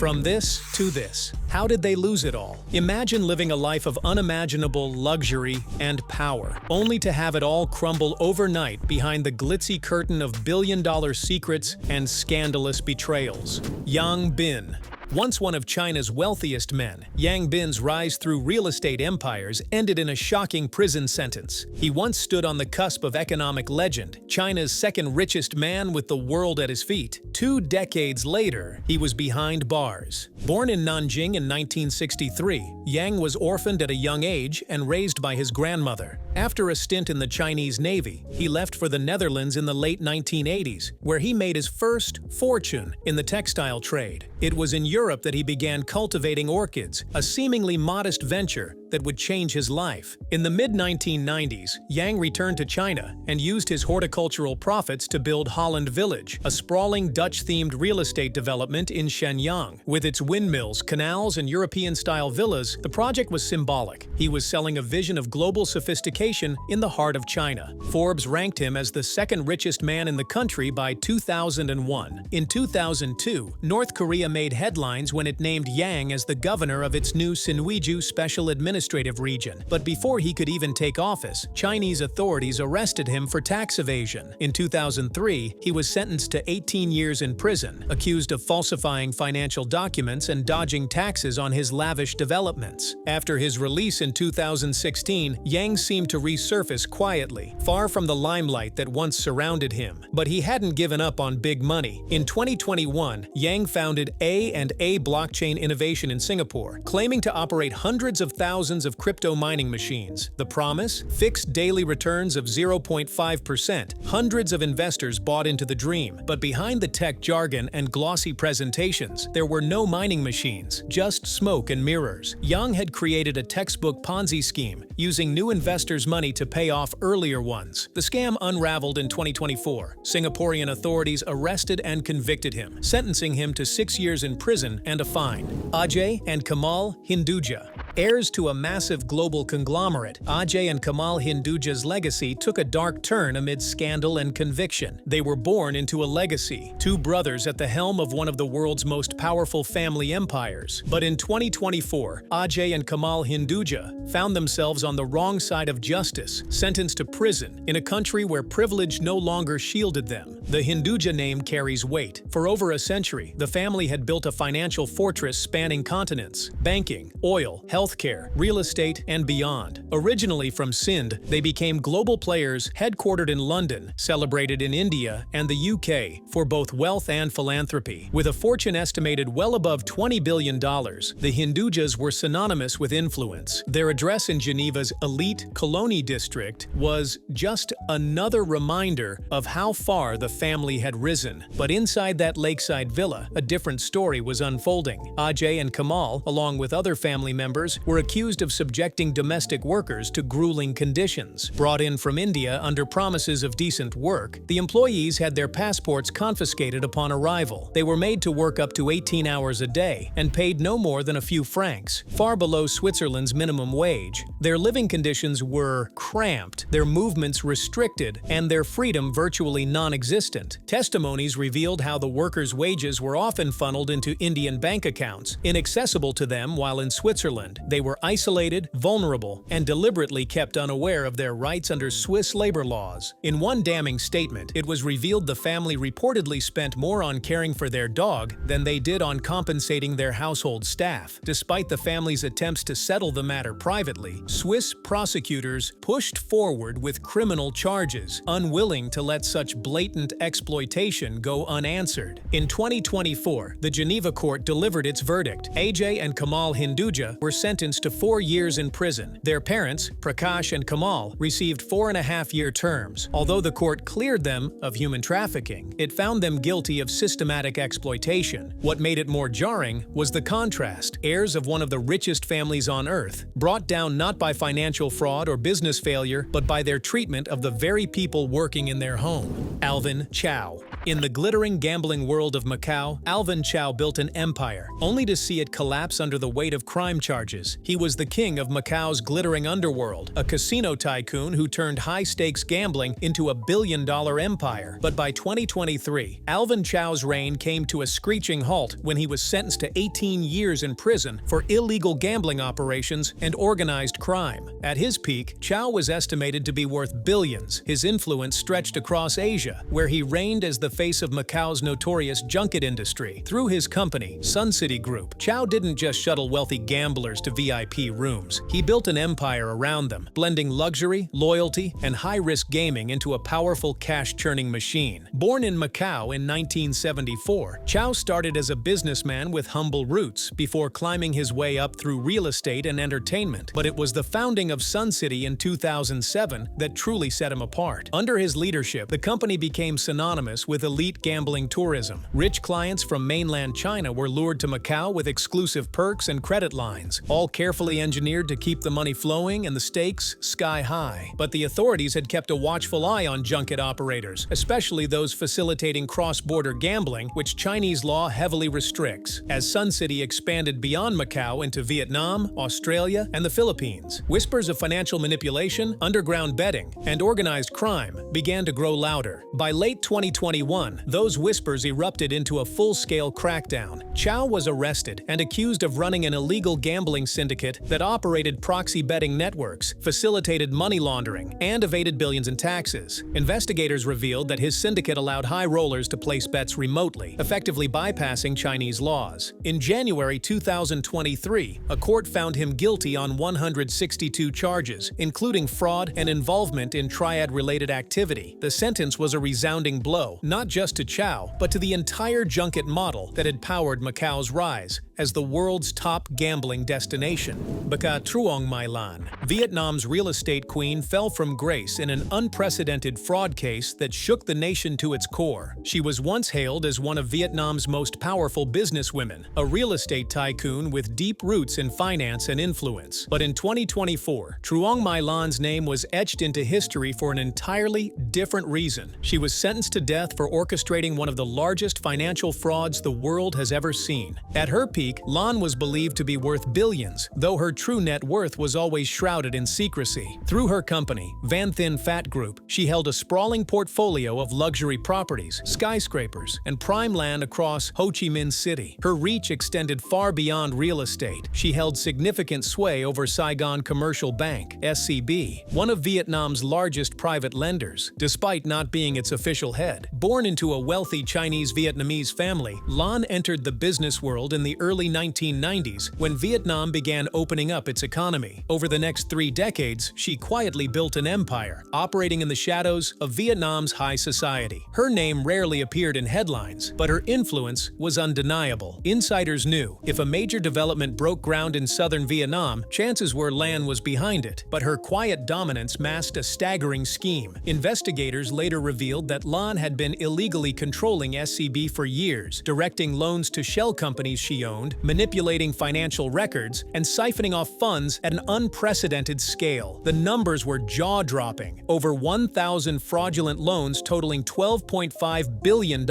From this to this. How did they lose it all? Imagine living a life of unimaginable luxury and power, only to have it all crumble overnight behind the glitzy curtain of billion-dollar secrets and scandalous betrayals. Yang Bin. Once one of China's wealthiest men, Yang Bin's rise through real estate empires ended in a shocking prison sentence. He once stood on the cusp of economic legend, China's second richest man with the world at his feet. 2 decades later, he was behind bars. Born in Nanjing in 1963, Yang was orphaned at a young age and raised by his grandmother. After a stint in the Chinese Navy, he left for the Netherlands in the late 1980s, where he made his first fortune in the textile trade. It was in Europe that he began cultivating orchids, a seemingly modest venture that would change his life. In the mid-1990s, Yang returned to China and used his horticultural profits to build Holland Village, a sprawling Dutch-themed real estate development in Shenyang. With its windmills, canals, and European-style villas, the project was symbolic. He was selling a vision of global sophistication in the heart of China. Forbes ranked him as the second richest man in the country by 2001. In 2002, North Korea made headlines when it named Yang as the governor of its new Sinuiju Special Administrative Region. But before he could even take office, Chinese authorities arrested him for tax evasion. In 2003, he was sentenced to 18 years in prison, accused of falsifying financial documents and dodging taxes on his lavish developments. After his release in 2016, Yang seemed to resurface quietly, far from the limelight that once surrounded him. But he hadn't given up on big money. In 2021, Yang founded A&A Blockchain Innovation in Singapore, claiming to operate hundreds of thousands of crypto mining machines. The promise? Fixed daily returns of 0.5%. Hundreds of investors bought into the dream. But behind the tech jargon and glossy presentations, there were no mining machines, just smoke and mirrors. Yang had created a textbook Ponzi scheme, using new investors' money to pay off earlier ones. The scam unraveled in 2024. Singaporean authorities arrested and convicted him, sentencing him to 6 years in prison and a fine. Ajay and Kamal Hinduja. Heirs to a massive global conglomerate, Ajay and Kamal Hinduja's legacy took a dark turn amid scandal and conviction. They were born into a legacy, 2 brothers at the helm of one of the world's most powerful family empires. But in 2024, Ajay and Kamal Hinduja found themselves on the wrong side of justice, sentenced to prison in a country where privilege no longer shielded them. The Hinduja name carries weight. For over a century, the family had built a financial fortress spanning continents: banking, oil, healthcare, real estate, and beyond. Originally from Sindh, they became global players headquartered in London, celebrated in India and the UK for both wealth and philanthropy. With a fortune estimated well above $20 billion, the Hindujas were synonymous with influence. Their address in Geneva's elite Colony district was just another reminder of how far the family had risen. But inside that lakeside villa, a different story was unfolding. Ajay and Kamal, along with other family members, were accused of subjecting domestic workers to grueling conditions. Brought in from India under promises of decent work, the employees had their passports confiscated upon arrival. They were made to work up to 18 hours a day and paid no more than a few francs, far below Switzerland's minimum wage. Their living conditions were cramped, their movements restricted, and their freedom virtually non-existent. Testimonies revealed how the workers' wages were often funneled into Indian bank accounts, inaccessible to them while in Switzerland. They were isolated, vulnerable, and deliberately kept unaware of their rights under Swiss labor laws. In one damning statement, it was revealed the family reportedly spent more on caring for their dog than they did on compensating their household staff. Despite the family's attempts to settle the matter privately, Swiss prosecutors pushed forward with criminal charges, unwilling to let such blatant exploitation go unanswered. In 2024, the Geneva court delivered its verdict. Ajay and Kamal Hinduja were sentenced to 4 years in prison. Their parents, Prakash and Kamal, received 4.5-year terms. Although the court cleared them of human trafficking, it found them guilty of systematic exploitation. What made it more jarring was the contrast. Heirs of one of the richest families on earth, brought down not by financial fraud or business failure, but by their treatment of the very people working in their home. Alvin Chow. In the glittering gambling world of Macau, Alvin Chow built an empire, only to see it collapse under the weight of crime charges. He was the king of Macau's glittering underworld, a casino tycoon who turned high-stakes gambling into a billion-dollar empire. But by 2023, Alvin Chow's reign came to a screeching halt when he was sentenced to 18 years in prison for illegal gambling operations and organized crime. At his peak, Chow was estimated to be worth billions. His influence stretched across Asia, where he reigned as the face of Macau's notorious junket industry. Through his company, Sun City Group, Chow didn't just shuttle wealthy gamblers to VIP rooms. He built an empire around them, blending luxury, loyalty, and high-risk gaming into a powerful cash-churning machine. Born in Macau in 1974, Chow started as a businessman with humble roots before climbing his way up through real estate and entertainment. But it was the founding of Sun City in 2007 that truly set him apart. Under his leadership, the company became synonymous with elite gambling tourism. Rich clients from mainland China were lured to Macau with exclusive perks and credit lines, all carefully engineered to keep the money flowing and the stakes sky high. But the authorities had kept a watchful eye on junket operators, especially those facilitating cross-border gambling, which Chinese law heavily restricts. As Sun City expanded beyond Macau into Vietnam, Australia, and the Philippines, whispers of financial manipulation, underground betting, and organized crime began to grow louder. By late 2021, those whispers erupted into a full-scale crackdown. Chow was arrested and accused of running an illegal gambling syndicate that operated proxy betting networks, facilitated money laundering, and evaded billions in taxes. Investigators revealed that his syndicate allowed high rollers to place bets remotely, effectively bypassing Chinese laws. In January 2023, a court found him guilty on 162 charges, including fraud and involvement in triad-related activity. The sentence was a resounding blow, not just to Chow, but to the entire junket model that had powered Macau's rise as the world's top gambling destination. Baka Truong Mai Lan, Vietnam's real estate queen, fell from grace in an unprecedented fraud case that shook the nation to its core. She was once hailed as one of Vietnam's most powerful businesswomen, a real estate tycoon with deep roots in finance and influence. But in 2024, Truong Mai Lan's name was etched into history for an entirely different reason. She was sentenced to death for orchestrating one of the largest financial frauds the world has ever seen. At her peak, Lan was believed to be worth billions, though her true net worth was always shrouded in secrecy. Through her company, Van Thinh Phat Group, she held a sprawling portfolio of luxury properties, skyscrapers, and prime land across Ho Chi Minh City. Her reach extended far beyond real estate. She held significant sway over Saigon Commercial Bank, SCB, one of Vietnam's largest private lenders, despite not being its official head. Born into a wealthy Chinese-Vietnamese family, Lan entered the business world in the early 1990s when Vietnam began opening up its economy. Over the next 3 decades, she quietly built an empire, operating in the shadows of Vietnam's high society. Her name rarely appeared in headlines, but her influence was undeniable. Insiders knew if a major development broke ground in southern Vietnam, chances were Lan was behind it. But her quiet dominance masked a staggering scheme. Investigators later revealed that Lan had been illegally controlling SCB for years, directing loans to shell companies she owned, manipulating financial records, and siphoning off funds at an unprecedented scale. The numbers were jaw-dropping. Over 1,000 fraudulent loans totaling $12.5 billion,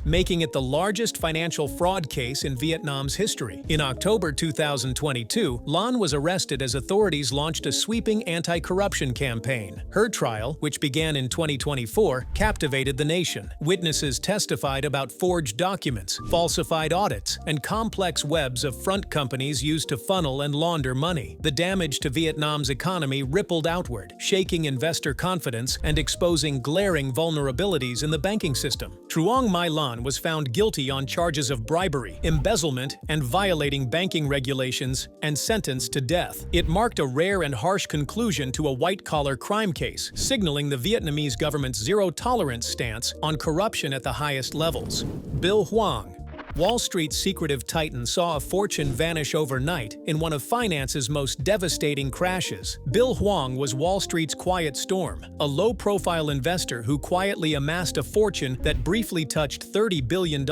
making it the largest financial fraud case in Vietnam's history. In October 2022, Lan was arrested as authorities launched a sweeping anti-corruption campaign. Her trial, which began in 2024, captivated the nation. Witnesses testified about forged documents, falsified audits, and complex webs of front companies used to funnel and launder money. The damage to Vietnam's economy rippled outward, shaking investor confidence and exposing glaring vulnerabilities in the banking system. Truong Mai Lan was found guilty on charges of bribery, embezzlement, and violating banking regulations, and sentenced to death. It marked a rare and harsh conclusion to a white-collar crime case, signaling the Vietnamese government's zero-tolerance stance on corruption at the highest levels. Bill Huang, Wall Street's secretive titan saw a fortune vanish overnight in one of finance's most devastating crashes. Bill Hwang was Wall Street's quiet storm, a low-profile investor who quietly amassed a fortune that briefly touched $30 billion,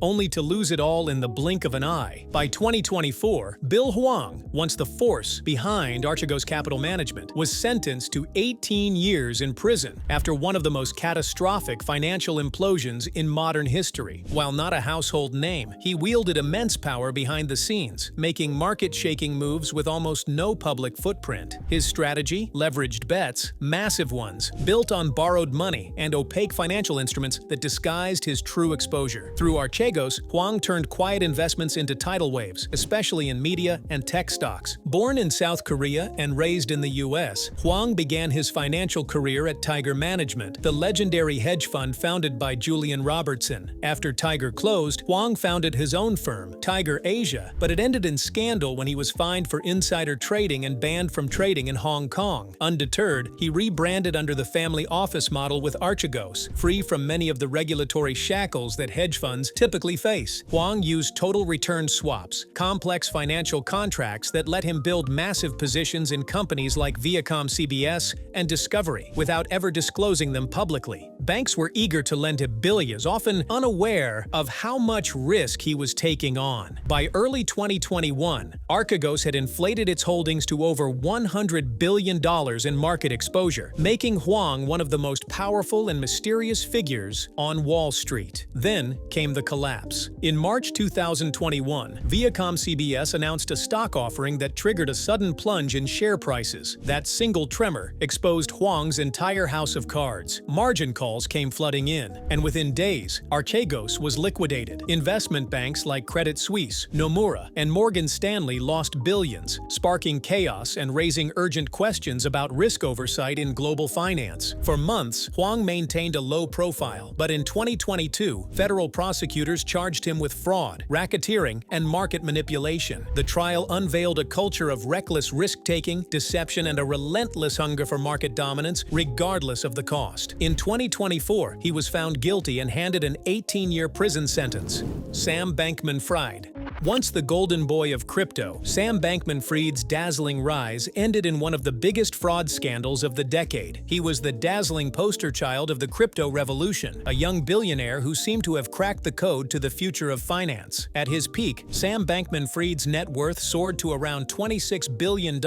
only to lose it all in the blink of an eye. By 2024, Bill Hwang, once the force behind Archegos Capital Management, was sentenced to 18 years in prison after one of the most catastrophic financial implosions in modern history. While not a household name, he wielded immense power behind the scenes, making market-shaking moves with almost no public footprint. His strategy? Leveraged bets, massive ones, built on borrowed money and opaque financial instruments that disguised his true exposure. Through Archegos, Hwang turned quiet investments into tidal waves, especially in media and tech stocks. Born in South Korea and raised in the US, Hwang began his financial career at Tiger Management, the legendary hedge fund founded by Julian Robertson. After Tiger closed, Hwang founded his own firm, Tiger Asia, but it ended in scandal when he was fined for insider trading and banned from trading in Hong Kong. Undeterred, he rebranded under the family office model with Archegos, free from many of the regulatory shackles that hedge funds typically face. Hwang used total return swaps, complex financial contracts that let him build massive positions in companies like Viacom CBS and Discovery, without ever disclosing them publicly. Banks were eager to lend him billions, often unaware of how much risk he was taking on. By early 2021, Archegos had inflated its holdings to over $100 billion in market exposure, making Hwang one of the most powerful and mysterious figures on Wall Street. Then came the collapse. In March 2021, Viacom CBS announced a stock offering that triggered a sudden plunge in share prices. That single tremor exposed Hwang's entire house of cards. Margin calls came flooding in, and within days, Archegos was liquidated. Investment banks like Credit Suisse, Nomura, and Morgan Stanley lost billions, sparking chaos and raising urgent questions about risk oversight in global finance. For months, Hwang maintained a low profile, but in 2022, federal prosecutors charged him with fraud, racketeering, and market manipulation. The trial unveiled a culture of reckless risk-taking, deception, and a relentless hunger for market dominance, regardless of the cost. In 2024, he was found guilty and handed an 18-year prison sentence. Sam Bankman-Fried. Once the golden boy of crypto, Sam Bankman-Fried's dazzling rise ended in one of the biggest fraud scandals of the decade. He was the dazzling poster child of the crypto revolution, a young billionaire who seemed to have cracked the code to the future of finance. At his peak, Sam Bankman-Fried's net worth soared to around $26 billion,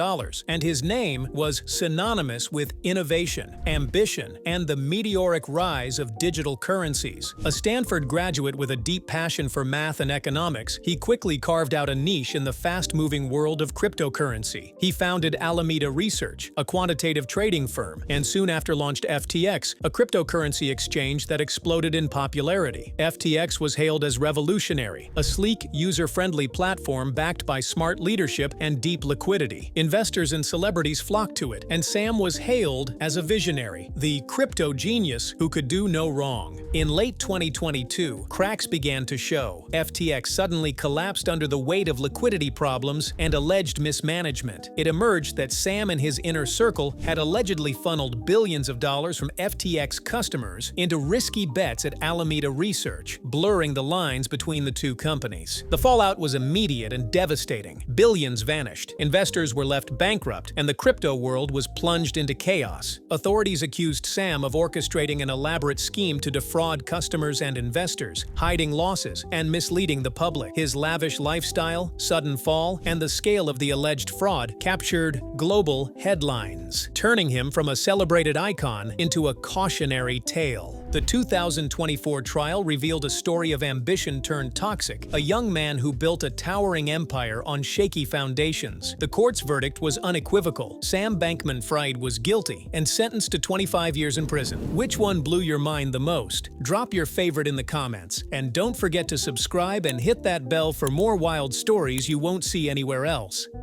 and his name was synonymous with innovation, ambition, and the meteoric rise of digital currencies. A Stanford graduate with a deep passion for math and economics, he quickly carved out a niche in the fast-moving world of cryptocurrency. He founded Alameda Research, a quantitative trading firm, and soon after launched FTX, a cryptocurrency exchange that exploded in popularity. FTX was hailed as revolutionary, a sleek, user-friendly platform backed by smart leadership and deep liquidity. Investors and celebrities flocked to it, and Sam was hailed as a visionary, the crypto genius who could do no wrong. In late 2022, cracks began to show. FTX suddenly collapsed under the weight of liquidity problems and alleged mismanagement. It emerged that Sam and his inner circle had allegedly funneled billions of dollars from FTX customers into risky bets at Alameda Research, blurring the lines between the two companies. The fallout was immediate and devastating. Billions vanished, investors were left bankrupt, and the crypto world was plunged into chaos. Authorities accused Sam of orchestrating an elaborate scheme to defraud customers and investors, hiding losses, and misleading the public. His lavish lifestyle, sudden fall, and the scale of the alleged fraud captured global headlines, turning him from a celebrated icon into a cautionary tale. The 2024 trial revealed a story of ambition turned toxic, a young man who built a towering empire on shaky foundations. The court's verdict was unequivocal. Sam Bankman-Fried was guilty and sentenced to 25 years in prison. Which one blew your mind the most? Drop your favorite in the comments, and don't forget to subscribe and hit that bell for more wild stories you won't see anywhere else.